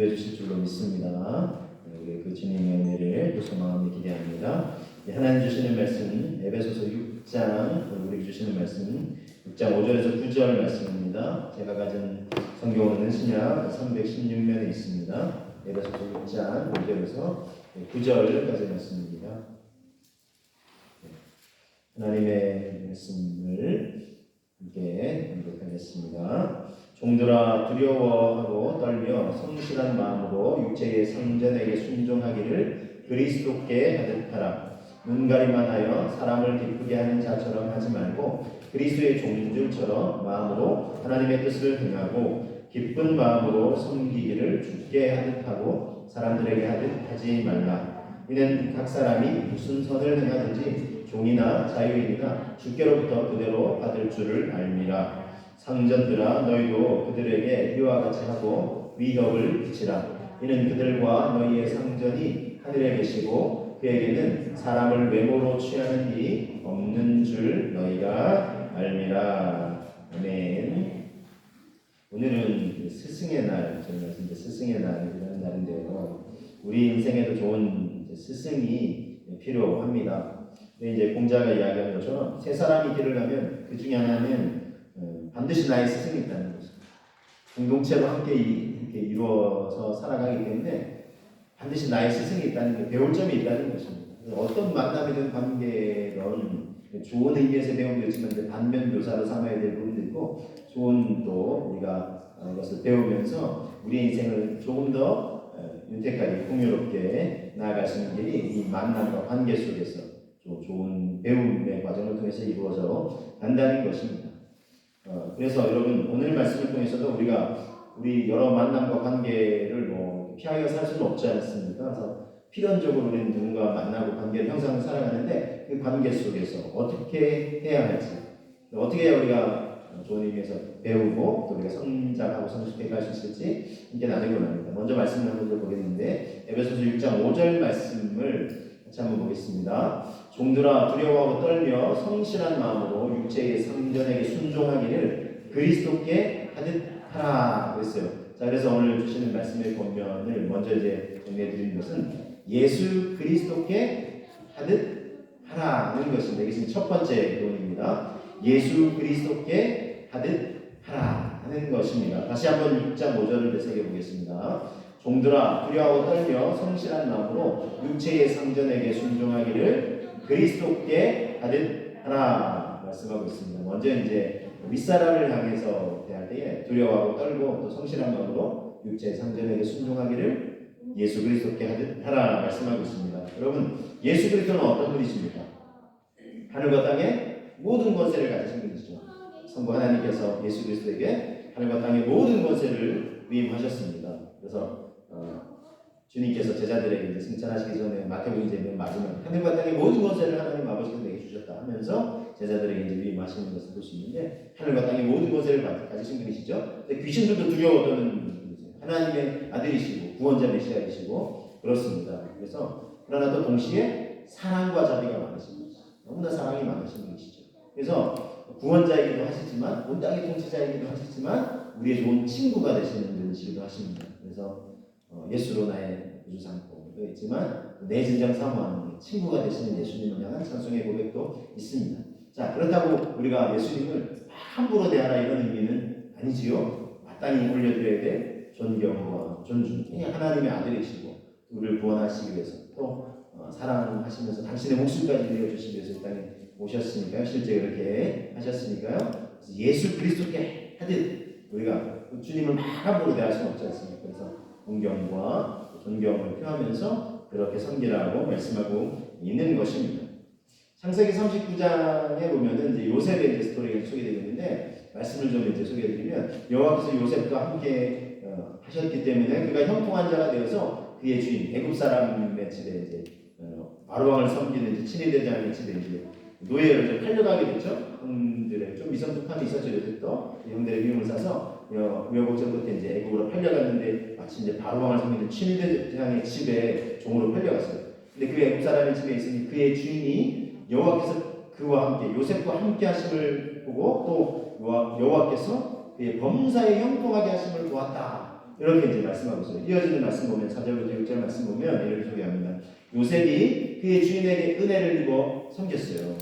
해주실 줄로 믿습니다. 우리 그 주님의 은혜를 또 소망하며 기대합니다. 하나님 주시는 말씀은 에베소서 6장 우리 주시는 말씀은 6장 5절에서 9절 말씀입니다. 제가 가진 성경은 신약 316면에 있습니다. 에베소서 6장 5절에서 9절까지 말씀입니다. 하나님의 말씀을 함께 공독하겠습니다. 종들아 두려워하고 떨며 성실한 마음으로 육체의 성전에게 순종하기를 그리스도께 하듯 하라. 눈가리만 하여 사람을 기쁘게 하는 자처럼 하지 말고 그리스도의 종들처럼 마음으로 하나님의 뜻을 행하고 기쁜 마음으로 섬기기를 주께 하듯 하고 사람들에게 하듯 하지 말라. 이는 각 사람이 무슨 선을 행하든지 종이나 자유인이나 주께로부터 그대로 받을 줄을 알미라. 상전들아 너희도 그들에게 이와 같이 하고 위협을 비치라. 이는 그들과 너희의 상전이 하늘에 계시고 그에게는 사람을 외모로 취하는 일이 없는 줄 너희가 알미라. 아멘. 오늘은 스승의 날, 저희가 스승의 날이라는 날인데요. 우리 인생에도 좋은 스승이 필요합니다. 이제 공자가 이야기한 것처럼 세 사람이 길을 가면 그 중에 하나는 반드시 나의 스승이 있다는 것입니다. 공동체로 함께 이렇게 이루어서 살아가기 때문에 반드시 나의 스승이 있다는 게 배울 점이 있다는 것입니다. 어떤 만남이든 관계든 좋은 의미에서 배움도 있지만 반면 교사로 삼아야 될 부분도 있고 좋은 또 우리가 이것을 배우면서 우리 인생을 조금 더 윤택하게 풍요롭게 나아갈 수 있는 길이 이 만남과 관계 속에서 좋은 배움의 과정을 통해서 이루어져 간다는 것입니다. 그래서 여러분 오늘 말씀을 통해서도 우리 여러 만남과 관계를 피하여 살 수는 없지 않습니까? 그래서 필연적으로 우리는 누군가 만나고 관계를 형성해 살아가는데 그 관계 속에서 어떻게 해야 할지, 어떻게 해야 우리가 좋은 의미에서 배우고 또 우리가 성장하고 성숙해 갈 수 있을지 함께 나누기 원합니다. 먼저 말씀을 한번 보겠는데 에베소서 6장 5절 말씀을 같이 한번 보겠습니다. 종들아 두려워하고 떨며 성실한 마음으로 육체의 성전에게 순종하기를 그리스도께 하듯 하라 그랬어요. 자, 그래서 오늘 주시는 말씀의 본면을 먼저 이제 정리해 드리는 것은 예수 그리스도께 하듯 하라는 것입니다. 이것은 첫 번째 교훈입니다. 예수 그리스도께 하듯 하라 하는 것입니다. 다시 한번 6장 5절을 되새겨 보겠습니다. 종들아 두려워하고 떨며 성실한 마음으로 육체의 성전에게 순종하기를 그리스도께 하듯 하라 말씀하고 있습니다. 먼저 이제 윗사람을 향해서 대할 때에 두려워하고 떨고 또 성실한 마음으로 육체의 성전에게 순종하기를 예수 그리스도께 하듯 하라 말씀하고 있습니다. 여러분 예수 그리스도는 어떤 분이십니까? 하늘과 땅의 모든 권세를 가지신 분이시죠. 성부 하나님께서 예수 그리스도에게 하늘과 땅의 모든 권세를 위임하셨습니다. 그래서 주님께서 제자들에게 이제 승천하시기 전에 마태복음 이제 마지막 하늘과 땅의 모든 권세를 하나님 아버지께서 내게 주셨다 하면서 제자들에게 이제 위임하시는 것을 볼 수 있는데 하늘과 땅의 모든 권세를 가지신 분이시죠. 근데 귀신들도 두려워 떠는 분이세요. 하나님의 아들이시고 구원자 메시아이시고 그렇습니다. 그래서 그러나 또 동시에 사랑과 자비가 많으신 분이시죠. 너무나 사랑이 많으신 분이시죠. 그래서 구원자이기도 하시지만 온 땅의 통치자이기도 하시지만 우리의 좋은 친구가 되시는 분이시기도 하십니다. 그래서 예수로 나의 구주 삼고도 있지만 내 진정 사모하는 친구가 되시는 예수님을 향한 찬송의 고백도 있습니다. 자, 그렇다고 우리가 예수님을 함부로 대하라 이런 의미는 아니지요. 마땅히 올려드려야 될 존경과 존중. 하나님의 아들이시고 우리를 구원하시기 위해서 또 사랑하시면서 당신의 목숨까지 내어주시기 위해서 이 땅에 오셨으니까요. 실제 그렇게 하셨으니까요. 예수 그리스도께 하듯 우리가 주님을 함부로 대할 수는 없지 않습니까? 그래서 공경과 존경을 표하면서 그렇게 섬기라고 말씀하고 있는 것입니다. 창세기 39장에 보면은 이제 요셉의 이제 스토리가 소개되고 있는데 말씀을 좀 이제 소개해드리면 여호와께서 요셉과 함께 하셨기 때문에 그가 형통한 자가 되어서 그의 주인 애굽 사람의 집에 이제 바로 왕을 섬기는 이제 친위대장의 집에 이제 노예를 좀 팔려가게 됐죠. 형들의 좀 미성숙함이 있었죠. 요셉도 형들의 위험을 사서 우여곡절 끝에 이제 애굽으로 팔려갔는데 마치 이제 바로왕을 섬기는 친위대장의 집에 종으로 팔려갔어요. 근데 그 애굽 사람의 집에 있으니 그의 주인이 여호와께서 그와 함께 요셉과 함께 하심을 보고 또 여호와께서 그의 범사에 형통하게 하심을 보았다. 이렇게 이제 말씀하고 있어요. 이어지는 말씀 보면 4절부터 6절 말씀 보면 이렇게 소개합니다. 요셉이 그의 주인에게 은혜를 입어 섬겼어요.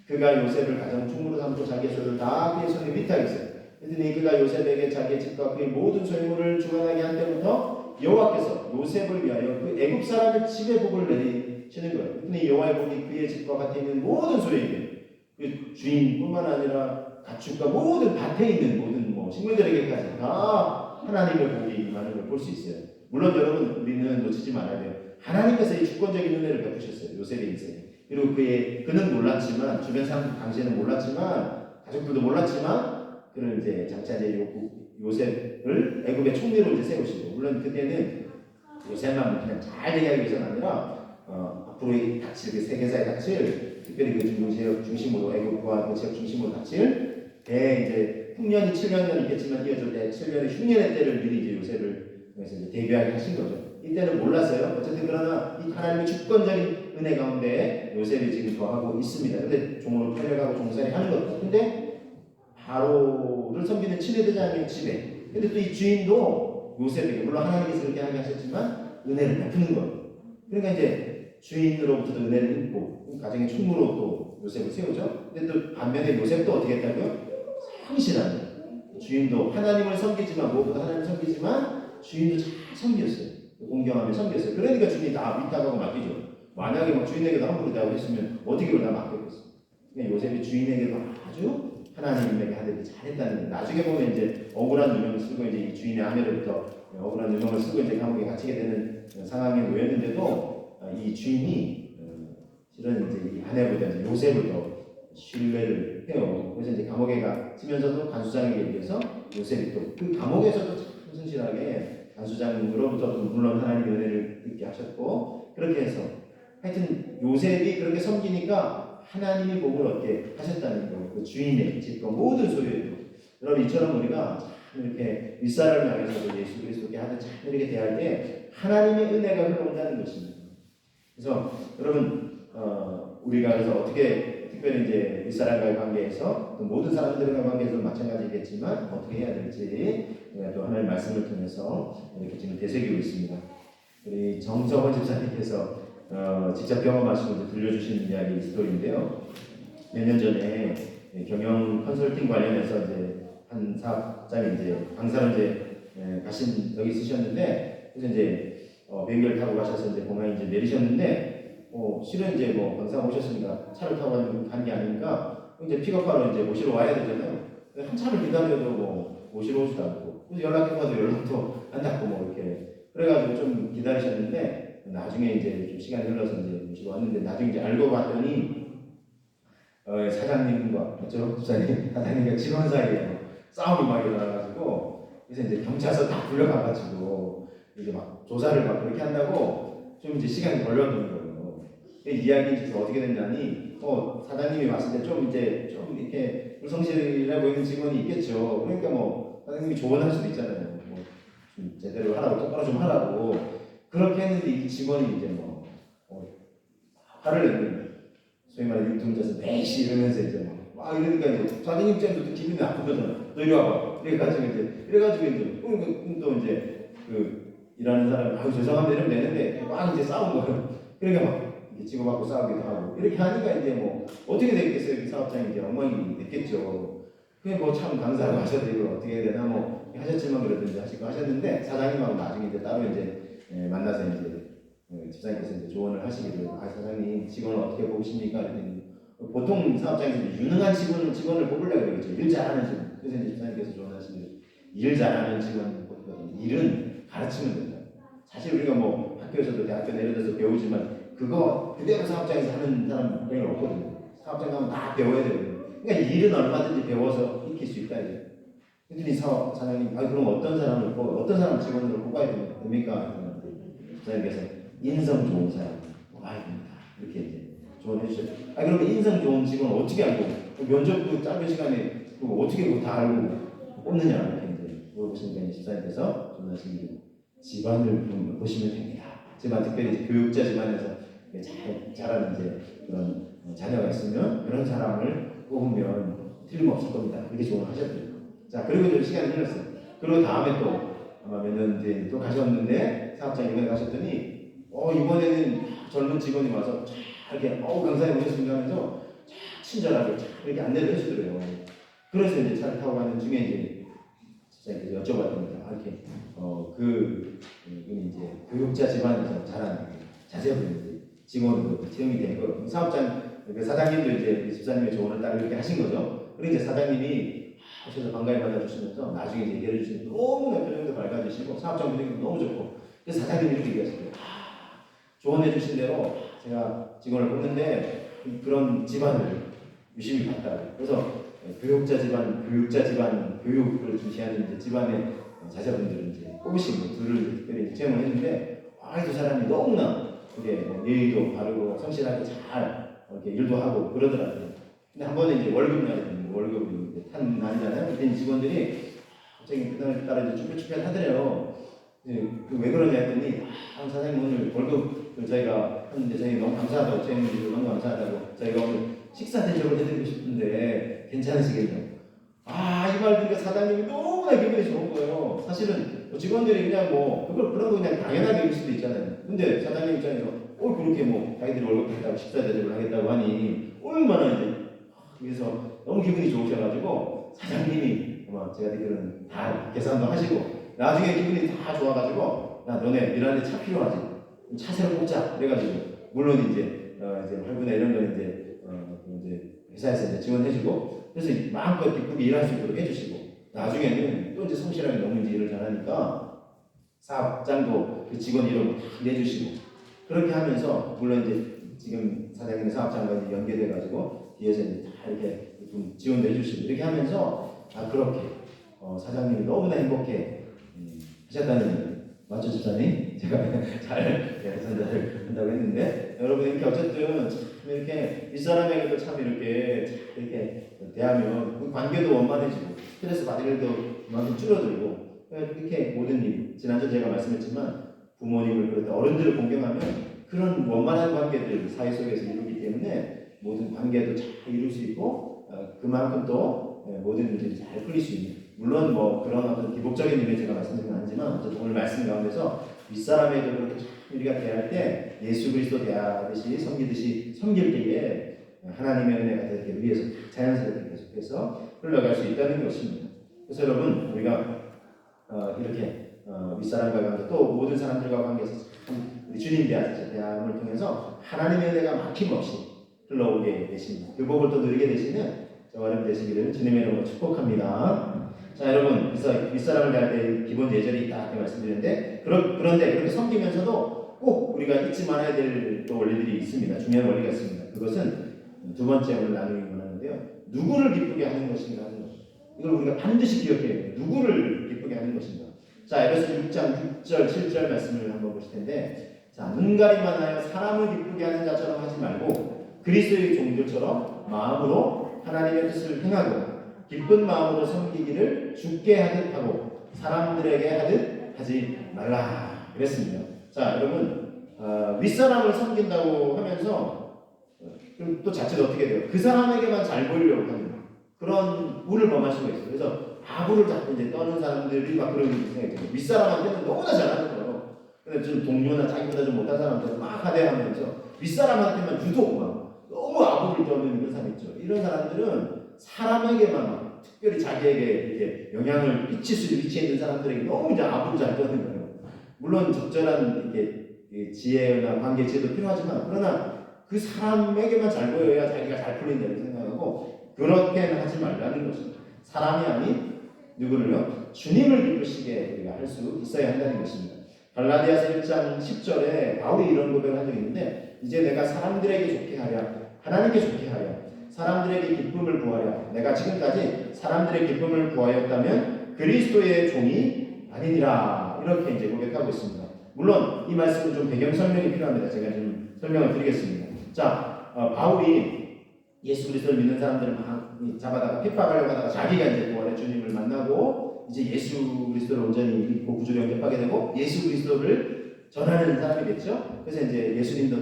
그가 요셉을 가장 충무로 삼고 자기의 소유를 다 그의 손에 위탁했어요. 그랬더니 그가 요셉에게 자기의 집과 그의 모든 소유물을 주관하게 한 때부터 여호와께서 요셉을 위하여 그 애굽 사람의 집의 복을 내리시는 거예요. 그랬더니 여호와의 복이 그의 집과 밭에 있는 모든 소유에게, 그 주인뿐만 아니라 가축과 모든 밭에 있는 모든 식물들에게까지 다 하나님의 복이 임하는 걸 볼 수 있어요. 물론 여러분, 우리는 놓치지 말아야 돼요. 하나님께서 이 주권적인 은혜를 베푸셨어요. 요셉의 인생에. 그리고 그는 몰랐지만, 주변 사람들 당시에는 몰랐지만, 가족들도 몰랐지만, 그를 이제 장차 이제 요셉을 애굽의 총리로 이제 세우시고, 물론 그때는 요셉만 그냥 잘 되게 하기 위해서는 아니라 앞으로 닥칠 그 세계사에 닥칠, 특별히 그 지역 중심으로, 애굽과 그 지역 중심으로 닥칠 이제 흉년이 7년은 있겠지만 이어질 때 7년의 흉년의 때를 미리 이제 요셉을 그래서 이제 대비하게 하신 거죠. 이때는 몰랐어요. 어쨌든 그러나 이 하나님의 주권적인 은혜 가운데 요셉이 지금 거하고 있습니다. 근데 종으로 편력하고 종살이 하는 것도. 근데 바로를 섬기는 친위대장의 집에. 근데 또 이 주인도 요셉에게, 물론 하나님께서 그렇게 하게 하셨지만 은혜를 베푸는 거예요. 그러니까 이제 주인으로부터도 은혜를 입고 가정의 충무로 또 요셉을 세우죠. 근데 또 반면에 요셉도 어떻게 했다고요? 성실한 주인도 하나님을 섬기지만, 무엇보다 하나님을 섬기지만 주인도 잘 섬겼어요. 공경하며 섬겼어요. 그러니까 주인이 다 위탁하고 맡기죠. 만약에 막 주인에게도 함부로 대하고 했으면 어떻게 다 맡겼겠어요. 그러니까 요셉이 주인에게도 아주 하나님에게 하듯이 잘했다는 거예요. 나중에 보면 이제 억울한 누명을 쓰고 이제 이 주인의 아내로부터 억울한 누명을 쓰고 이제 감옥에 갇히게 되는 상황에 놓였는데도 이 주인이 실은 이제 이 아내보다 이제 요셉을 더 신뢰를 해요. 그래서 이제 감옥에 갇히면서도 간수장에게 의해서 요셉이 또 그 감옥에서도 참 성실하게 간수장으로부터도 물론 하나님의 은혜를 입게 하셨고, 그렇게 해서 하여튼 요셉이 그렇게 섬기니까 하나님이 복을 얻게 하셨다는 거. 그 주인의 집과 모든 소유에도. 여러분, 이처럼 우리가 참 이렇게 윗사람을 향해서도 예수 그리스도께 하듯 참 이렇게 대할 때 하나님의 은혜가 흘러온다는 것입니다. 그래서 여러분, 우리가 그래서 어떻게 특별히 이제 윗사람과의 관계에서 또 모든 사람들과의 관계에서도 마찬가지겠지만 어떻게 해야 될지 또 하나님의 말씀을 통해서 이렇게 지금 되새기고 있습니다. 우리 정서원 집사님께서 직접 경험하시고 들려주신 이야기 스토리인데요. 몇 년 전에 경영 컨설팅 관련해서 이제 한 사업장이 이제 강사로 이제 가신 적이 있으셨는데, 그래서 이제 비행기를 타고 가셔서 이제 공항에 이제 내리셨는데, 실은 이제 강사가 오셨으니까 차를 타고 간 게 아니니까 이제 픽업하러 이제 모시러 와야 되잖아요. 한참을 기다려도 모시러 오지도 않고, 그래서 연락해봐도 연락도 안 닿고 이렇게 그래가지고 좀 기다리셨는데, 나중에 이제 좀 시간이 흘러서 이제 모시러 왔는데, 나중에 이제 알고 봤더니 사장님과 사장님과 직원 사이에 싸움이 막 일어나가지고, 그래서 이제 경찰서 다 불려가가지고 이제 막 조사를 막 그렇게 한다고 좀 이제 시간이 걸려드는 거예요. 이야기는 어떻게 됐냐니, 사장님이 왔을 때 좀 이렇게 불성실해 보이는 직원이 있겠죠. 그러니까 사장님이 조언할 수도 있잖아요. 좀 제대로 하라고, 똑바로 좀 하라고. 그렇게 했는데 이 직원이 이제 화를 내는 거예요. 소위 말해 유통자에서 매시 이러면서 이제 막 이러니까 이제 사장님 입장에서도 기분이 나쁘거든. 너 이리 와봐. 이래가지고 이제 또 이제 그 일하는 사람이 죄송합니다 이러면 되는데 막 이제 싸운 거예요. 그러니까 막 치고받고 싸우기도 하고 이렇게 하니까 이제 어떻게 됐겠어요. 그 사업장이 이제 엉망이 됐겠죠. 그게 참 강사를 하셔도 이걸 어떻게 해야 되나 하셨지만 그래도 이제 하시고 하셨는데, 사장님하고 나중에 이제 따로 이제 만나서 이제 집사님께서 이제 조언을 하시기를, 사장님 직원을 어떻게 보십니까? 그랬더니 보통 사업장에서 유능한 직원을 뽑으려고 그러겠죠. 일 잘하는 직원. 그래서 이제 집사님께서 조언하시기를, 일 잘하는 직원을 뽑거든요. 일은 가르치면 된다. 사실 우리가 학교에서도 대학교 예를 들어서 배우지만 그거 그대로 사업장에서 하는 사람 별로 없거든요. 사업장 가면 다 배워야 되거든요. 그러니까 일은 얼마든지 배워서 익힐 수 있다 이제. 그랬더니 사장님, 그럼 어떤 사람 직원으로 뽑아야 됩니까? 집사님께서 인성 좋은 사람 뽑아야 됩니다. 이렇게 이제 조언해 주셨죠. 그러면 인성 좋은 직원 어떻게 알고, 면접도 짧은 시간에 어떻게 다 알고 뽑느냐 이렇게 이제 물어보시니까 집사님께서 조언하시는 게, 집안을 보시면 됩니다. 집안, 특별히 이제 교육자 집안에서 잘하는 이제 그런 자녀가 있으면 그런 사람을 뽑으면 틀림없을 겁니다. 그렇게 조언하셨대요. 자, 그리고 좀 시간이 흘렀어요. 그리고 다음에 또 아마 몇 년 뒤에 또 가셨는데 사업장 이번에 가셨더니 이번에는 젊은 직원이 와서 이렇게 강사님 오셨습니다 하면서 친절하게 이렇게 안내를 해주더래요. 그래서 이제 차를 타고 가는 중에 이제 시장님께서 여쭤봤답니다. 이렇게 그분이 이제 교육자 집안에서 자란 자제분이 직원으로 채용이 된 거. 사업장 그 사장님도 이제 집사님의 조언을 딱 이렇게 하신 거죠. 그리고 이제 사장님이 하셔서 반가이 받아주시면서 나중에 이제 얘기해 주시면 너무나 표정도 밝아지시고 사업장 분위기도 너무 좋고. 그래서 사장님이 이렇게 얘기하시더라고요. 조언해 주신 대로 제가 직원을 뽑는데 그런 집안을 유심히 봤다고. 그래서 교육자 집안 교육을 중시하는 이제 집안의 자녀분들을 이제 뽑으시고 둘을 특별히 채용을 했는데 이 두 사람이 너무나 그게 예의도 바르고 성실하게 잘 이렇게 일도 하고 그러더라고요. 근데 한 번에 이제 월급이 이제 탄 날이잖아요. 그때 직원들이 갑자기 그날 따라 이제 쭈뼛쭈뼛 하더래요. 왜 그러냐 했더니 사장님 오늘 월급 저희가 하는데 저희 너무 감사하다고 채용해주셔서 너무 감사하다고 저희가 오늘 식사 대접을 해드리고 싶은데 괜찮으시겠냐고. 이 말 들으니까 사장님이 너무나 기분이 좋은 거예요. 사실은 직원들이 그냥 그런 거 그냥 당연하게 여길 수도 있잖아요. 근데 사장님 입장에서 그렇게 자기들이 월급 받다고 식사 대접을 하겠다고 하니 얼마나 이제 그래서 너무 기분이 좋으셔가지고 사장님이 아마 제가 듣기로는 다 계산도 하시고 나중에 기분이 다 좋아가지고 야 너네 일하는데 차 필요하지? 차 새로 뽑자. 그래가지고 물론 이제 할부나 이런 건 이제 회사에서 이제 지원해주고 그래서 마음껏 기쁘게 일할 수 있도록 해주시고 나중에는 또 이제 성실하게 너무 이제 일을 잘하니까 사업장도 그 직원 이름 다 내주시고 그렇게 하면서 물론 이제 지금 사장님의 사업장과 이제 연계돼가지고 뒤에서 이제 다 이렇게 좀 지원도 해주시고 이렇게 하면서 그렇게 사장님이 너무나 행복해 하셨다는 맞죠, 집사님? 제가 잘 선전을 한다고 했는데 여러분 이렇게 어쨌든 이렇게 윗사람에게도 참 이렇게 대하면 그 관계도 원만해지고 스트레스 받을 일도 그만큼 줄어들고 이렇게 모든 일 지난주 제가 말씀했지만 부모님을 그렇다 어른들을 공경하면 그런 원만한 관계들 사회 속에서 이루기 때문에 모든 관계도 잘 이룰 수 있고 그만큼 또 모든 일들이 잘 풀릴 수 있는 물론 그런 어떤 기복적인 의미에 제가 말씀드린 건 아니지만 어쨌든 오늘 말씀 가운데서 윗사람에게 그렇게 참 우리가 대할 때 예수 그리스도 대하듯이 섬기듯이 섬길 때에 하나님의 은혜가 되게 위해서 자연스럽게 계속해서 흘러갈 수 있다는 것입니다. 그래서 여러분 우리가 이렇게 윗사람과 관계 또 모든 사람들과 관계에서 우리 주님 대함을 통해서 하나님의 은혜가 막힘없이 흘러오게 되십니다. 그 복을 또 누리게 되시는 저와 여러분 되시기를 주님의 이름으로 축복합니다. 자 여러분 그래서 윗사람을 대할 때 기본 예절이 있다 이렇게 말씀드렸는데 그런데 그렇게 섬기면서도 꼭 우리가 잊지 말아야 될 또 원리들이 있습니다. 중요한 원리가 있습니다. 그것은 두 번째 오늘 나누기 원하는데요. 누구를 기쁘게 하는 것인가 하는 것. 이걸 우리가 반드시 기억해야 돼요. 누구를 기쁘게 하는 것인가. 자 에베소 6장 6절 7절 말씀을 한번 보실 텐데 눈 가림만 하여 사람을 기쁘게 하는 자처럼 하지 말고 그리스도의 종들처럼 마음으로 하나님의 뜻을 행하고 기쁜 마음으로 섬기기를 주께 하듯 하고 사람들에게 하듯 하지 말라 그랬습니다. 자 여러분 윗사람을 섬긴다고 하면서 그럼 또 자칫 어떻게 돼요? 그 사람에게만 잘 보이려고 하는 그런 운을 범할 수가 있어요. 그래서 아부를 자꾸 이제 떠는 사람들이 막 그런 생각이 들어요. 윗사람한테는 너무나 잘하는 거예요. 근데 좀 동료나 자기보다 좀 못한 사람한테 막 하대하면서 윗사람한테만 유독 막 너무 아부를 떠는 그런 사람 있죠. 이런 사람들은 사람에게만 특별히 자기에게 이렇게 영향을 끼칠 수 위치에 있는 사람들에게 너무 이제 아부를 잘 떠는 거예요. 물론 적절한 이게 지혜나 관계 지혜도 필요하지만 그러나 그 사람에게만 잘 보여야 자기가 잘 풀린다고 생각하고 그렇게는 하지 말라는 것입니다. 사람이 아닌 누구를요? 주님을 기쁘시게 우리가 할 수 있어야 한다는 것입니다. 갈라디아서 1장 10절에 바울이 이런 고백을 한 적이 있는데 이제 내가 사람들에게 좋게 하려 하나님께 좋게 하려 사람들에게 기쁨을 구하려 내가 지금까지 사람들의 기쁨을 구하였다면 그리스도의 종이 아니니라 이렇게 이제 고백하고 있습니다. 물론 이 말씀은 좀 배경 설명이 필요합니다. 제가 좀 설명을 드리겠습니다. 자, 바울이 예수 그리스도를 믿는 사람들을 막 잡아다가 핍박하려고 하다가 자기가 이제 부활의 주님을 만나고 이제 예수 그리스도를 온전히 믿고 구주로 영접하게 되고 예수 그리스도를 전하는 사람이겠죠. 그래서 이제 예수님도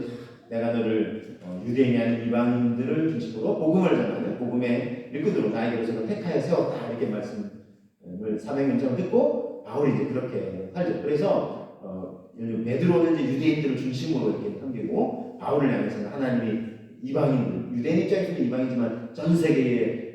내가 너를 유대인이 아닌 이방인들을 중심으로 복음을 전하는 복음의 일꾼으로 나에게로서 택하여 세웠다 이렇게 말씀을 사명연장을 듣고 바울이 이제 그렇게 살죠. 그래서 베드로는 이제 유대인들을 중심으로 이렇게 섬기고 바울을 향해서는 하나님이 이방인들, 유대인 입장에서는 이방이지만 전 세계에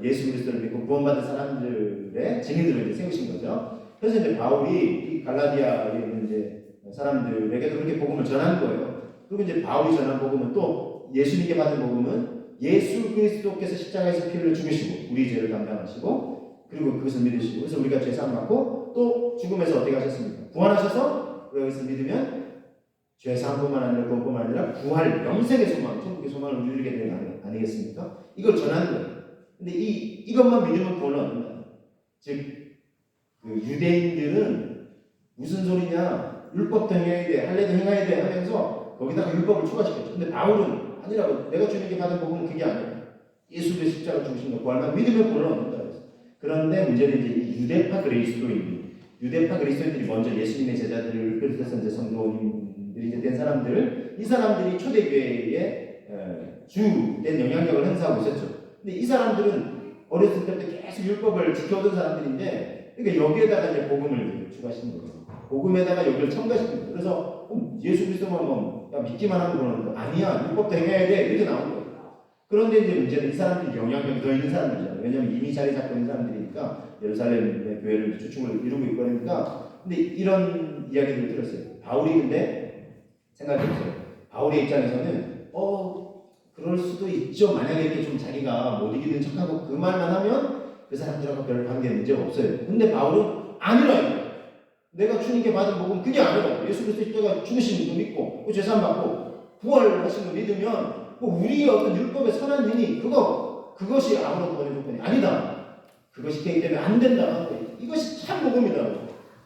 예수 그리스도를 믿고 구원받은 사람들의 증인들을 이제 세우신 거죠. 그래서 이제 바울이 이 갈라디아에 있는 이제 사람들에게도 그렇게 복음을 전한 거예요. 그리고 이제 바울이 전한 복음은 또 예수님께 받은 복음은 예수 그리스도께서 십자가에서 피를 죽이시고 우리 죄를 담당하시고 그리고 그것을 믿으시고 그래서 우리가 죄 사함 받고 또 죽음에서 어떻게 하셨습니까? 부활하셨어? 여기서 믿으면 죄 사함뿐만 아니라 구원뿐만 아니라 부활, 영생의 소망, 천국의 소망을 누리게 되는 거 아니겠습니까? 이걸 전하는 거예요. 근데 이것만 믿으면 구원을 얻는다. 즉, 그 유대인들은 무슨 소리냐? 율법도 행해야 돼, 할례도 행해야 돼 하면서 거기다가 율법을 추가시켰죠. 근데 바울은 아니라고. 내가 주님께 받은 복음은 그게 아니야. 예수 그리스도의 십자가 죽으신 거 구원만 믿으면 구원을 얻는다. 그런데 문제는 이제 이 유대파 그리스도인들이 먼저 예수님의 제자들을 비롯해서 이제 성도님들이 이제 된 사람들, 이 사람들이 초대교회에 주된 영향력을 행사하고 있었죠. 근데 이 사람들은 어렸을 때부터 계속 율법을 지켜오던 사람들인데, 그러니까 여기에다가 이제 복음을 추가하시는 거예요. 복음에다가 여기를 첨가시키는 거예요. 그래서 예수 그리스도만 뭐 믿기만 하면 그러는 거 아니야. 율법도 행해야 돼. 이렇게 나오는 거예요. 그런데 이제 문제는 이 사람들이 영향력이 더 있는 사람들이잖아요. 왜냐하면 이미 자리 잡고 있는 사람들이니까 예루살렘의 교회를 주축을 이루고 있고 그러니까. 근데 이런 이야기를 들었어요. 바울이 근데 생각해보세요. 바울의 입장에서는 그럴 수도 있죠. 만약에 이렇게 좀 자기가 못 이기는 척하고 그 말만 하면 그 사람들하고 별 관계 문제가 없어요. 근데 바울은 아니라 내가 주님께 받은 복음 그게 아니라 예수 그리스도 십자가 죽으신 거 믿고 죄사함 받고 부활하신 거 믿으면 우리의 어떤 율법의 선한 행위 그것이 아무런 구원의 조건이 아니다. 그것이 되기 때문에 안 된다. 이것이 참 복음이다.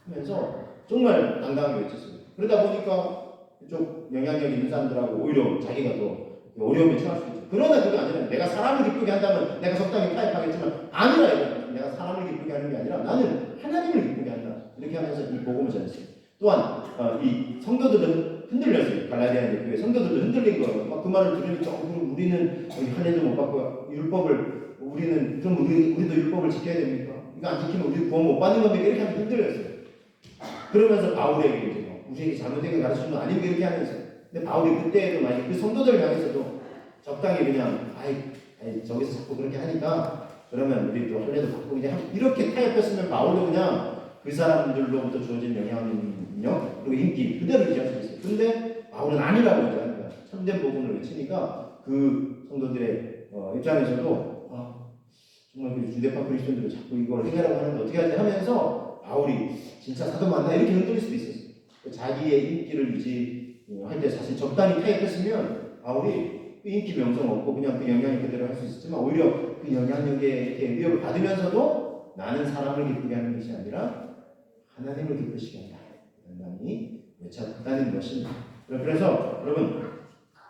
하면서 정말 당당하게 외쳤어요. 그러다 보니까 그쪽 영향력 있는 사람들하고 오히려 자기가 더 어려움에 처할 수 있죠. 그러나 그게 아니라 내가 사람을 기쁘게 한다면 내가 적당히 타협하겠지만 아니라 이거 내가 사람을 기쁘게 하는 게 아니라 나는 하나님을 기쁘게 한다. 이렇게 하면서 이 복음을 전했어요. 또한 이 성도들은 흔들렸어요. 갈라디아 교회 성도들도 흔들린 거예요. 막 그 말을 들으니까 그럼 우리는 할례도 못 받고 율법을 우리는 그럼 우리도 율법을 지켜야 됩니까? 이거 안 지키면 우리 구원 못 받는 겁니까? 이렇게 하면 흔들렸어요. 그러면서 바울에게 이제 우리에게 잘못되게 가르치는 거 아니고 이렇게 하면서 근데 바울이 그때에도 만약 그 성도들 향해서도 적당히 그냥 저기서 자꾸 그렇게 하니까 그러면 우리도 할례도 받고 그냥 이렇게 타협했으면 바울도 그냥 그 사람들로부터 주어진 영향력 그리고 인기 그대로 유지할 수 있어요. 근데 바울은 아니라고 이제 하니까 참된 복음을 외치니까 그 성도들의 입장에서도 정말 그 유대파 그리스도인들을 자꾸 이걸 해결하고 하는데 어떻게 하지 하면서 바울이 진짜 사도 맞나 이렇게 흔들릴 수도 있었어요. 자기의 인기를 유지할 때 사실 적당히 타협했으면 바울이 그 인기 명성 없고 그냥 그 영향력 그대로 할 수 있었지만 오히려 그 영향력에 이렇게 위협을 받으면서도 나는 사람을 기쁘게 하는 것이 아니라 하나님을 기쁘시게 한다. 많이 외쳤다는 것입니다. 그래서 여러분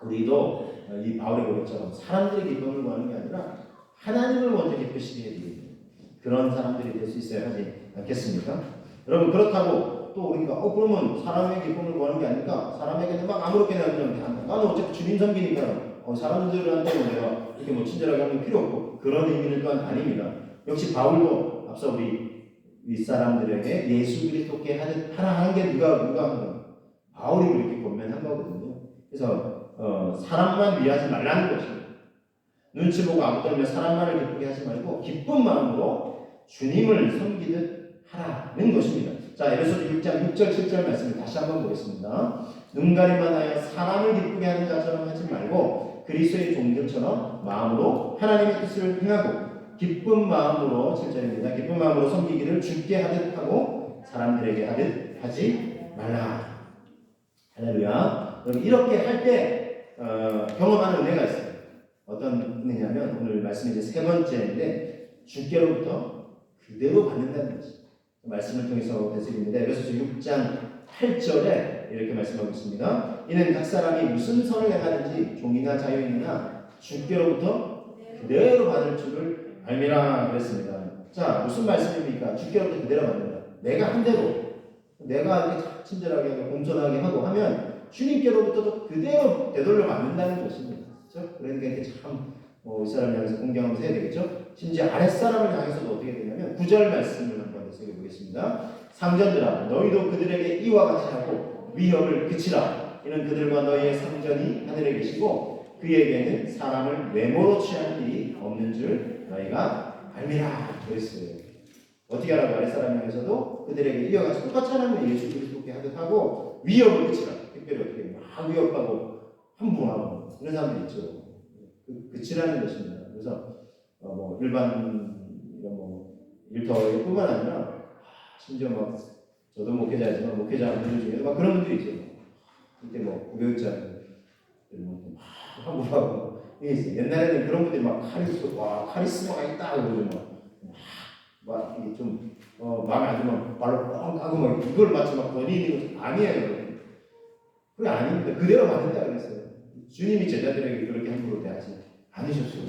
우리도 이 바울의 고백처럼 사람들의 기쁨을 구하는 게 아니라 하나님을 먼저 기쁘시게 해드리는 그런 사람들이 될 수 있어야 하지 않겠습니까? 여러분 그렇다고 또 우리가 그러면 사람의 기쁨을 구하는 게 아니까 사람에게는 막 아무렇게나 그냥 한다. 나는 어차피 주님 섬기니까 사람들한테는 내가 이렇게 뭐 친절하게 하는 필요 없고 그런 의미는 또한 아닙니다. 역시 바울도 앞서 우리 윗사람들에게 예수 그리스도께 하라 하는 게 누가 한 거예요? 바울이 그렇게 권면한 거거든요. 그래서 사람만 위하지 말라는 것입니다. 눈치 보고 아무 때문에 사람만을 기쁘게 하지 말고 기쁜 마음으로 주님을 섬기듯 하라는 것입니다. 자, 에베소서 6장 6절 7절 말씀을 다시 한번 보겠습니다. 눈가림만 하여 사람을 기쁘게 하는 자처럼 하지 말고 그리스도의 종들처럼 마음으로 하나님의 뜻을 행하고 기쁜 마음으로 7절입니다. 기쁜 마음으로 섬기기를 주께 하듯 하고 사람들에게 하듯 하지 말라. 할렐루야. 이렇게 할 때 경험하는 은혜가 있어요. 어떤 은혜냐면 오늘 말씀이 이제 세 번째인데 주께로부터 그대로 받는다는 것이 말씀을 통해서 되새깁니다. 에베소서 6장 8절에 이렇게 말씀하고 있습니다. 이는 각 사람이 무슨 선을 행하는지 종이나 자유인이나 주께로부터 그대로 받을 줄을 알미라 그랬습니다. 자, 무슨 말씀입니까? 주께로부터 그대로 받는다. 내가 한 대로 내가 이렇게 친절하게 하고 공손하게 하고 하면 주님께로부터도 그대로 되돌려 받는다는 것입니다. 그렇죠? 그러니까 이게 참 이 사람을 향해서 공경하면서 해야 되겠죠? 심지어 아랫사람을 향해서도 어떻게 되냐면 9절 말씀을 한번 해석해 보겠습니다. 상전들아 너희도 그들에게 이와 같이 하고 위협을 그치라. 이는 그들과 너희의 상전이 하늘에 계시고 그에게는 사람을 외모로 취하는 일이 없는 줄 너희가 알미라. 그랬어요. 어떻게 하라고? 아랫사람 향해서도 그들에게 이와 같이 똑같이 하는 예수 그리스도께 하듯 하고 위협을 그치라. 특별히 어떻게 막 위협하고 함부하고 그런 사람들 있죠. 그치라는 것입니다. 그래서 뭐 일반 이런 뭐 일터뿐만 아니라 심지어 막 저도 목회자이지만 목회자분들 중에도 막 그런 분들이 있어요. 그때 뭐 구교육자들 막 함부하고 이게 있어요. 옛날에는 그런 분들이 막 카리스마가 있다 그러고 막 이게 좀 마음에 안 들면 발로 뻥 까고 막 이걸 마치 막 권위있는 거 아니에요. 그게 아닙니다. 그대로 받는다 그랬어요. 주님이 제자들에게 그렇게 함부로 대하지 않으셨어요.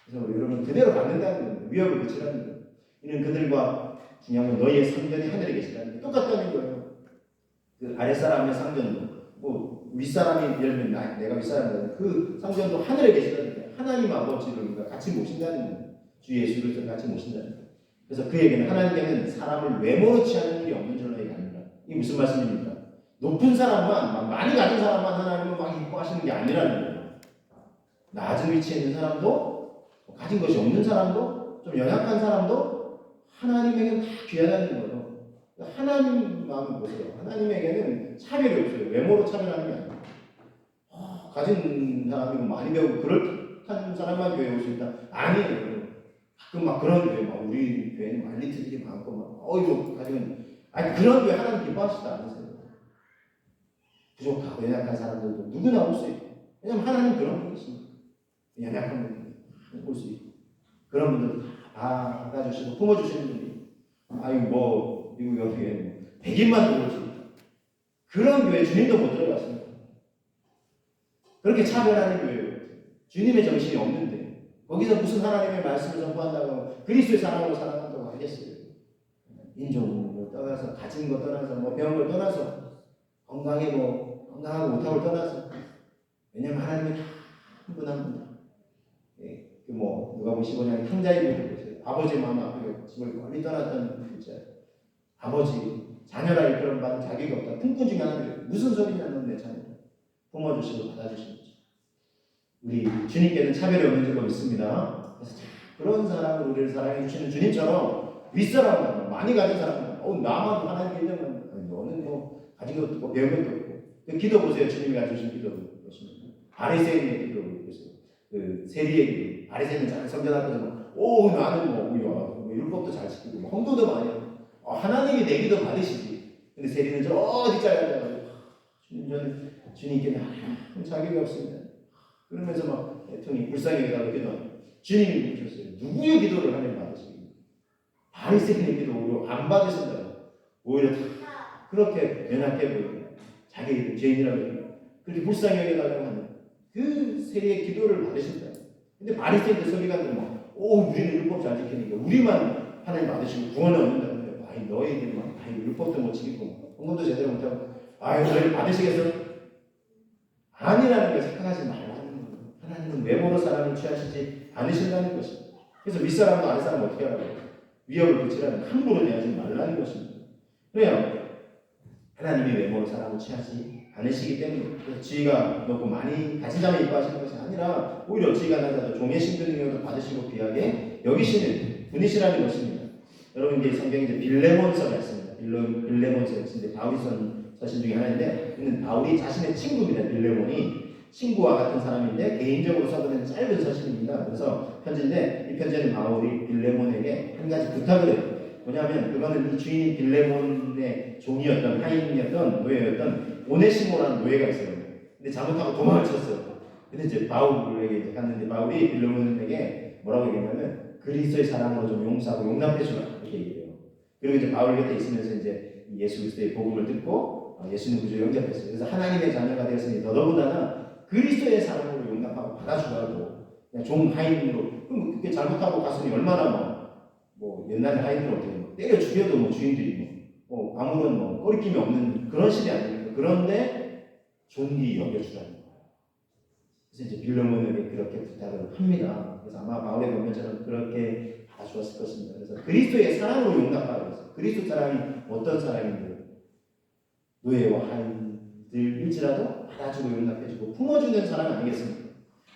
그래서 여러분 그대로 받는다는 겁니다. 위협을 그치라는 거예요. 이는 그들과 중요한 건 너희의 상전이 하늘에 계시다는 게 똑같다는 거예요. 그 아랫사람의 상전도 뭐 윗사람이 예를 들면 내가 윗사람이다. 그 상전도 하늘에 계시다는 거예요. 하나님 아버지를 같이 모신다는 거예요. 주 예수를 같이 모신다는 거예요. 그래서 그에게는 하나님께는 사람을 외모로 취하는 일이 없는 줄로 얘기 아니라 이게 무슨 말씀입니까? 높은 사람만 많이 가진 사람만 하나님은 막 이뻐하시는 게 아니라는 거예요. 낮은 위치에 있는 사람도 가진 것이 없는 사람도 좀 연약한 사람도 하나님에게는 다 귀하다는 거예요. 하나님 마음을 보세요. 하나님에게는 차별이 없어요. 외모로 차별하는 게 아니에요. 가진 사람이고 많이 배우고 그렇한 사람만 교회에 올 수 있다. 아니에요. 가끔 막 그런 교회 막 우리 교회는 말리트들이 많고 막 이거 가지고는 그런 교회 하나님 기뻐하시지 않으세요. 부족하고 연약한 사람들도 누구나 올 수 있고 왜냐하면 하나님 그런 분이십니다. 연약한 분들 올 수 있고 그런 분들 다 받아주시고 품어주시는 분이 뭐 미국 여기에 100인만 들어올 수 있다. 그런 교회 주님도 못 들어갔습니다. 그렇게 차별하는 교회예요. 주님의 정신이 없는데 거기서 무슨 하나님의 말씀을 전부한다고 그리스도의 사랑으로 살아간다고 하겠어요. 인종을 떠나서 가진 것 떠나서 뭐 배운 걸 떠나서 건강하고 못하고 떠나서 왜냐하면 하나님이 한 분 한 분 누가 보면 15년 형자의 분을 보세요. 아버지 마음 앞에 집을 멀리 떠났던 글자. 아버지 자녀라 이끌어 받은 자격이 없다. 품꾼 중에 하나예요. 무슨 소리냐 넌 내 자녀. 품어주시고 받아주시는 거죠. 우리 주님께는 차별이 없는 줄로 믿습니다. 그래서 그런 사람을 우리를 사랑해 주시는 주님처럼 윗사람은 많이 가진 사람은 나만 하나님께 인정하는 너는 뭐 가진 것도 없고 배운 것도 없고 기도 보세요. 주님이 가르쳐주신 기도 보시면 바리새인의 기도 보세요. 그 세리의 기도 바리새인은 잘 성전 앞에서 나는 뭐 율법도 잘 지키고 헌금도 많이 하고 하나님이 내 기도 받으시지. 근데 세리는 저 어디까지 앉아가지고 주님 저는 주님께 자격이 없습니다. 그러면서 막 대통령이 불쌍히 여기다가 기도하는 주님이 묻으셨어요. 누구의 기도를 하나님 받으십니까? 바리새인의 기도 오히려 안 받으신다고. 오히려 그렇게 연약해 보이고 자기 죄인이라고 그렇게 불쌍히 여기다가 하는 그 세리의 기도를 받으신다. 근데 바리새인들 서기관들은 우리는 율법 잘 지키니까 우리만 하나님 받으시고 구원을 얻는다는데 너희들만 율법도 못 지키고 헌금도 제대로 못하고 너희를 받으시겠어? 아니라는 걸 생각하지 말라는 거예요. 하나님은 외모로 사람을 취하시지 않으신다는 것입니다. 그래서 윗사람도 아랫사람 어떻게 하라고 위협을 붙이라는 함부로 대하지 말라는 것입니다. 왜요? 하나님이 외모로 사람을 취하지 않으시기 때문에 그래서 지위가 높고 많이 가진 자만 이뻐하시는 것이 아니라 오히려 지위가 낮은 자도 종의 신분을 받으시고 귀하게 여기시는 분이시라는 것입니다. 여러분 이제 성경에 빌레몬서가 있습니다. 빌레몬서가 있는데 바울이 쓴 서신 중에 하나인데 이는 바울이 자신의 친구입니다. 빌레몬이 친구와 같은 사람인데 개인적으로 써보낸 짧은 서신입니다. 그래서 편지인데 이 편지는 바울이 빌레몬에게 한 가지 부탁을 해요. 뭐냐면 그거는 이 주인이 빌레몬의 종이었던 하인이었던 노예였던 오네시모라는 노예가 있어요. 근데 잘못하고 도망을 쳤어요. 근데 이제 바울에게 이제 갔는데 바울이 빌레몬에게 뭐라고 얘기하냐면 그리스도의 사랑으로 좀 용서하고 용납해 주라 이렇게 얘기해요. 그리고 이제 바울 곁에 있으면서 이제 예수 그리스도의 복음을 듣고 예수님 구주를 영접했어요. 그래서 하나님의 자녀가 되었으니 더더군다나 그리스도의 사랑으로 용납하고 받아주라고 그냥 종 하인으로 그럼 그게 잘못하고 갔으니 얼마나 옛날 하인들 어떻게 때려 죽여도 주인들이 아무런 꺼리낌이 없는 그런 시대 아닙니까? 그런데 존귀 여겨주라는 거예요. 그래서 이제 빌레몬에게 그렇게 부탁을 합니다. 그래서 아마 바울의 권면처럼 그렇게 다 주었을 것입니다. 그래서 그리스도의 사랑으로 용납하라고 했어요. 그리스도 사랑이 어떤 사랑인데요? 노예와 하인들일지라도 받아주고 용납해주고 품어주는 사랑 아니겠습니까?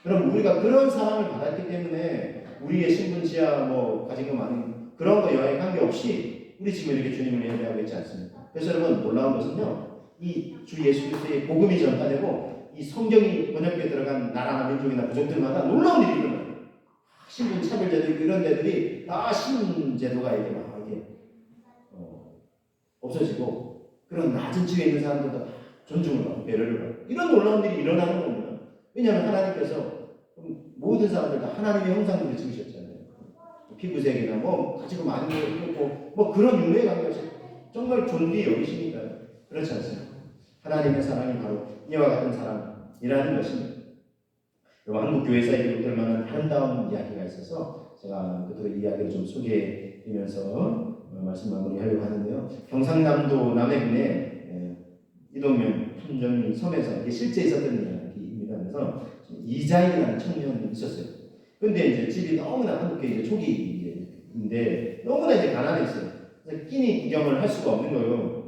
그럼 우리가 그런 사랑을 받았기 때문에 우리의 신분 지하 뭐 가진 거 많은 그런 거 여하에 관계없이 우리 지금 이렇게 주님을 예배하고 있지 않습니까? 그래서 여러분 놀라운 것은요, 이 주 예수 그리스도의 복음이 전파되고 이 성경이 번역에 들어간 나라나 민족이나 부족들마다 놀라운 일이 일어나요. 신분 차별제도 있고 이런 데들이 다 신분제도가 이렇게 막 이렇게 없어지고 그런 낮은 층에 있는 사람들도 존중을 받고 배려를 받고 이런 놀라운 일이 일어나는 겁니다. 왜냐하면 하나님께서 모든 사람들 다 하나님의 형상으로 지으셨잖아요. 피부색이나 뭐 가지고 많은 걸 입고 뭐 그런 윤회에 관계없이 정말 존귀히 여기시니까요. 그렇지 않습니까? 하나님의 사랑이 바로 이와 같은 사랑이라는 것입니다. 여러분 한국 교회사에 기록될 만한 아름다운 이야기가 있어서 제가 그들의 이야기를 좀 소개해드리면서 말씀 마무리하려고 하는데요. 경상남도 남해군의 이동면 탐정리 섬에서 이게 실제 있었던 이야기입니다. 그래서 이자일이라는 청년이 있었어요. 근데 이제 집이 너무나 한국계 이제 초기인데 너무나 이제 가난했어요. 그래서 끼니 구경을 할 수가 없는 거예요.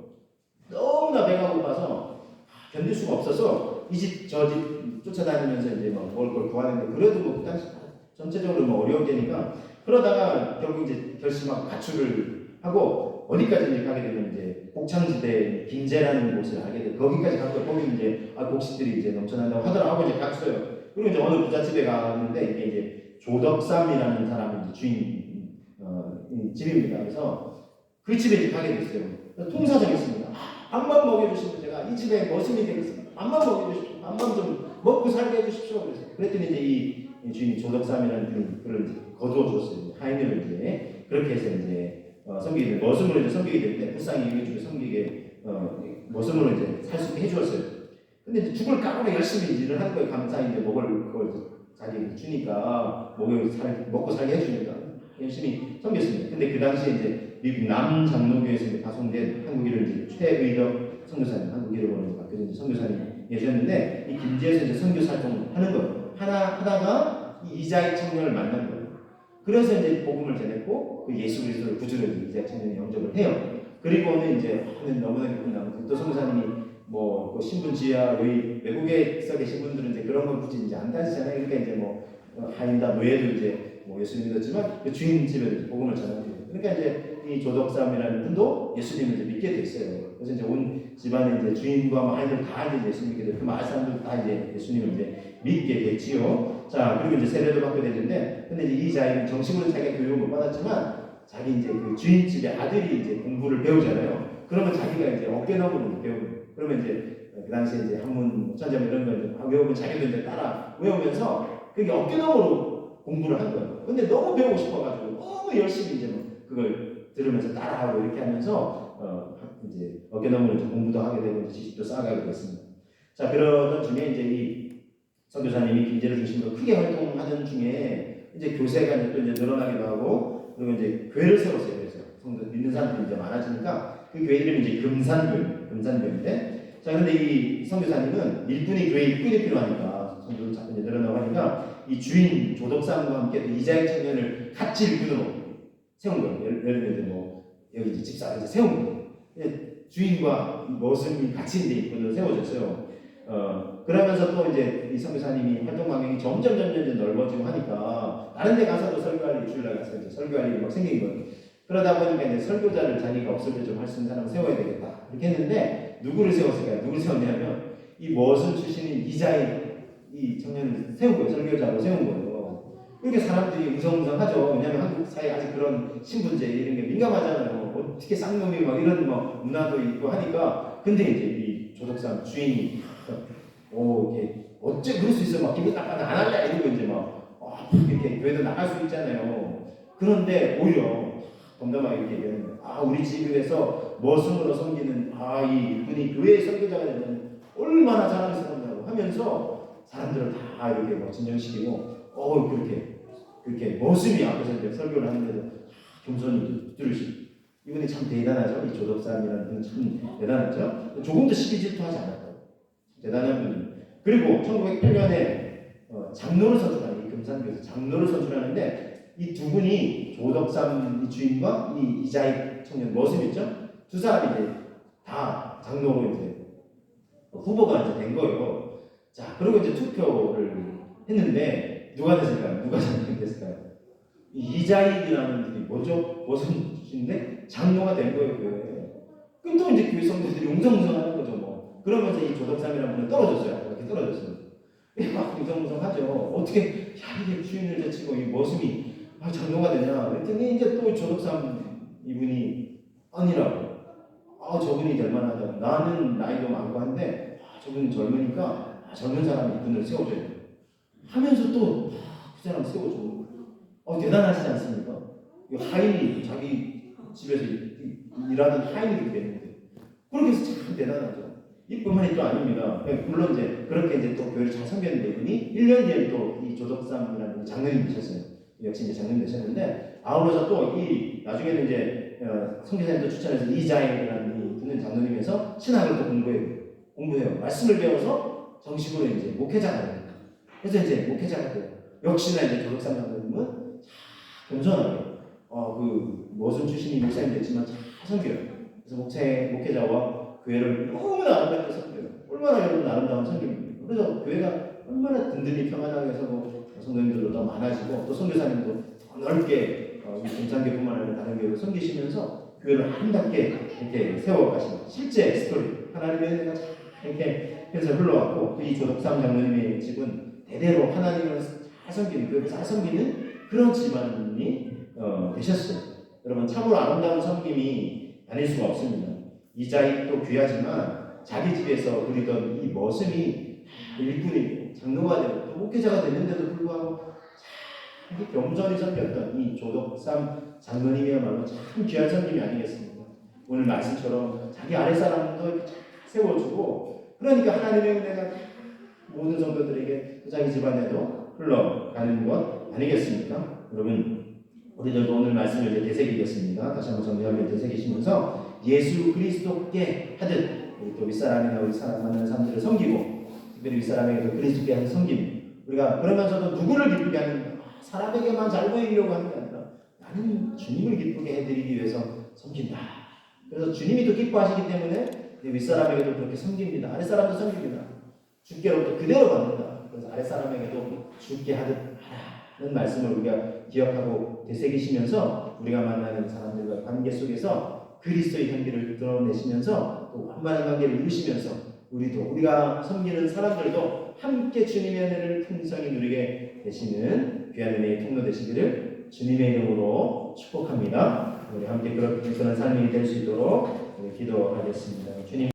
너무나 배가 고파서 견딜 수가 없어서 이 집 저 집 쫓아다니면서 이제 막 먹을 걸 구하는데 그래도 뭐 그 당시 전체적으로 뭐 어려운 게니까 그러다가 결국 이제 결심하고 가출을 하고 어디까지 이제 가게 되면 이제 곡창지대 김제라는 곳을 알게 돼 거기까지 가서 거기 이제 곡식들이 이제 넘쳐난다고 하더라고 이제 갔어요. 그리고 이제 어느 부잣집에 갔는데 이게 이제 조덕삼이라는 사람이 이제 주인 집입니다. 그래서 그 집에 이제 가게 됐어요. 통사정했습니다. 밥만 먹여주시면 제가 이 집에 머슴이 되겠습니다. 밥만 먹여주십시오. 밥만 좀 먹고 살게 해주십시오. 그랬더니 이제 이 주인이 조덕삼이라는 분이 그걸 이제 거두어 줬어요. 하인을 이제 그렇게 해서 이제 섬기게 된 머슴으로 이제 섬기게 되는데 불쌍히 여겨주고 섬기게 머슴으로 이제 살 수 있게 해주었어요. 근데 이제 죽을 각오로 열심히 일을 하는 거예요. 감사히 이제 먹을 걸 자기 주니까 먹고 살게 해주니까 열심히 섬겼습니다. 근데 그 당시에 이제 미국 남장로교에서 이제 파송된 한국 이름 이제 최의덕 선교사님, 한국 이름으로 바뀌어진 선교사님 계셨는데 이 김제에서 이제 선교 활동을 하는 거예요. 하다가 이 이자익 청년을 만난 거예요. 그래서 이제 복음을 전했고 그 예수 그리스도를 구주로 이자익 청년이 영접을 해요. 그리고는 이제 너무나 기쁜 또 선교사님이 뭐 신분 지하 여기 외국에 서 계신 분들은 이제 그런 건 굳이 이제 안 따지잖아요. 그러니까 이제 뭐 하인다 노예도 이제 뭐 예수님 믿었지만 그 주인 집에 복음을 전합니다. 그러니까 이제 이 조덕삼이라는 분도 예수님을 이제 믿게 됐어요. 그래서 이제 온 집안의 이제 주인과 하인들 다 이제 예수 믿게 되고 그 마을 사람들 다 이제 예수님을 이제 믿게 됐지요. 자 그리고 이제 세례도 받게 되는데 근데 이제 이 자이는 정식으로 자기가 교육을 못 받았지만 자기 이제 그 주인 집의 아들이 이제 공부를 배우잖아요. 그러면 자기가 이제 어깨너머로 배우고 그러면 이제 그 당시에 이제 한문 천자문 이런 거 이제 외우면 자기도 이제 따라 외우면서 그게 어깨너머로 공부를 한 거예요. 근데 너무 배우고 싶어가지고 너무 열심히 이제 뭐 그걸 들으면서 따라하고 이렇게 하면서 이제 어깨너머로 이제 공부도 하게 되고 지식도 쌓아가게 됐습니다. 자 그러던 중에 이제 이 선교사님이 김제를 중심으로 크게 활동하던 중에 이제 교세가 이제 또 이제 늘어나기도 하고 그리고 이제 교회를 세웠어요. 그래서 성도 믿는 사람들이 이제 많아지니까 그 교회 이름이 이제 금산교인데 자 근데 이 선교사님은 일꾼이 교회에 일꾼이 필요하니까 성도를 자꾸 이제 늘어나고 하니까 이 주인 조덕삼과 함께 이자익 청년을 같이 일꾼으로 세운 거예요. 예를 들면 뭐 여기 이제 집사를 이제 세운 거예요. 주인과 머슴이 같이 이제 일꾼으로 세워졌어요. 그러면서 또 이제 이 선교사님이 활동 반경이 점점 이제 넓어지고 하니까 다른 데 가서도 설교할 일 주일날 가서 이제 설교할 일이 막 생긴 거예요. 그러다 보니까 이제 설교자를 자기가 없을 때 좀 할 수 있는 사람을 세워야 되겠다 이렇게 했는데 누구를 세웠을까요? 누구를 세웠냐면 이 머슴 출신인 이자익 이 청년을 세운 거예요. 설교자로 세운 거예요. 그렇게 사람들이 웅성웅성하죠. 왜냐하면 한국 사회에 아직 그런 신분제 이런 게 민감하잖아요. 어떻게 쌍놈이 막 이런 뭐 문화도 있고 하니까 근데 이제 이 조덕삼 주인이 이렇게 어째 그럴 수 있어 막 기분 나빠서 안 할래 이러고 이제 막 이렇게 교회도 나갈 수 있잖아요. 그런데 오히려 덤덤하게 이렇게 얘기하는 거예요. 우리 집에서 머슴으로 섬기는 이 일꾼이 교회의 선교자가 되면 얼마나 잘하는 사람이라고 하면서 사람들을 다 이렇게 막 진정시키고 그렇게 머슴이 앞에서 이제 설교를 하는데도 겸손히 들으시고 이분이 참 대단하죠. 이 조덕삼이라는 분은 참 대단하죠. 조금도 시기 질투하지 않았다고 대단한 분입니다. 그리고 1908년에 장로를 선출하는 이 금산교에서 장로를 선출하는데 이 두 분이 조덕삼 주인과 이 이자익 청년 머슴 있죠? 두 사람이 이제 다 장로로 이제 후보가 이제 된 거예요. 자, 그리고 이제 투표를 했는데 누가 됐을까요? 누가 장로됐을까요? 이자익이라는 분이 뭐죠? 머슴인데 장로가 된 거예요. 그럼 또 이제 교회 성도들이 웅성웅성하는 거죠, 뭐. 그러면서 이 조덕삼이라는 분은 떨어졌어요. 이렇게 떨어졌어요. 막 웅성웅성하죠. 어떻게 야 이게 주인을 제치고 이 머슴이 장로가 되냐? 그랬더니 이제 또 조덕삼 이분이 아니라고. 저분이 될 만하다. 나는 나이도 많고 한데 저분이 젊으니까 젊은 사람이 이분을 세워줘야 돼. 하면서 또 그 사람 세워줘. 대단하시지 않습니까? 하인이 자기 집에서 일하던 하인이 되는데 그렇게 해서 참 대단하죠. 이뿐만이 또 아닙니다. 물론 이제 그렇게 이제 또 교회를 잘 섬겼는데 이분이 1년 뒤에 또 이 조덕삼이라는 장로님 되셨어요. 역시 이제 장로님 되셨는데 아울러서 또 이 나중에는 이제 선교사님도 추천해서 이자익이라는 분은 장로님에서 신학을 또 공부해요. 말씀을 배워서 정식으로 이제 목회자가 됩니다. 그래서 이제 목회자가 돼요. 역시나 이제 조덕삼 장로님은 겸손하게 그 머슴 출신이 목사님 됐지만 잘 섬겨요. 그래서 목회자와 교회를 너무나 아름답게 섬겨요. 얼마나 여러분 아름다운 섬김입니까? 그래서 교회가 얼마나 든든히 평안하게 서고 성도님들도 더 많아지고 또 선교사님도 더 넓게 동창교뿐만 아니라 다른 교회를 섬기시면서 교회를 아름답게 이렇게 세워가시는 실제 스토리 하나님의 은혜가 잘 이렇게 해서 흘러왔고 이 조덕삼 장로님의 집은 대대로 하나님을 잘 섬기는 교회를 잘 섬기는 그런 집안이 되셨어요. 여러분 참으로 아름다운 섬김이 아닐 수가 없습니다. 이자익도 귀하지만 자기 집에서 누리던 이 머슴이 일꾼이 장로가 되고 또 목회자가 됐는데도 불구하고 참 겸손히 섬겼던 이 조덕삼 장로님이야말로 참 귀한 섬김이 아니겠습니까? 오늘 말씀처럼 자기 아랫사람도 이렇게 세워주고 그러니까 하나님의 은혜가 모든 성도들에게 또 자기 집안에도 흘러가는 것 아니겠습니까? 여러분 우리들도 오늘 말씀을 이제 되새기겠습니다. 다시 한번 정리하면 되새기시면서 예수 그리스도께 하듯 우리 또 윗사람이나 우리 사람 만나는 사람들을 섬기고 특별히 윗사람에게도 그리스도께 하는 섬김 우리가 그러면서도 누구를 기쁘게 하는 사람에게만 잘 보이려고 하는 게 아니라 나는 주님을 기쁘게 해드리기 위해서 섬긴다. 그래서 주님이 또 기뻐하시기 때문에 윗사람에게도 그렇게 섬깁니다. 아랫사람도 섬깁니다. 주께로부터 그대로 받는다. 그래서 아랫사람에게도 주께 하듯 하라는 말씀을 우리가 기억하고 되새기시면서 우리가 만나는 사람들과 관계 속에서 그리스도의 향기를 드러내시면서 또 완만한 관계를 이루시면서 우리가 섬기는 사람들도 함께 주님의 은혜를 풍성히 누리게 되시는 귀한 은혜의 통로 되시기를 주님의 이름으로 축복합니다. 우리 함께 그런 삶이 될 수 있도록 기도하겠습니다. 주님.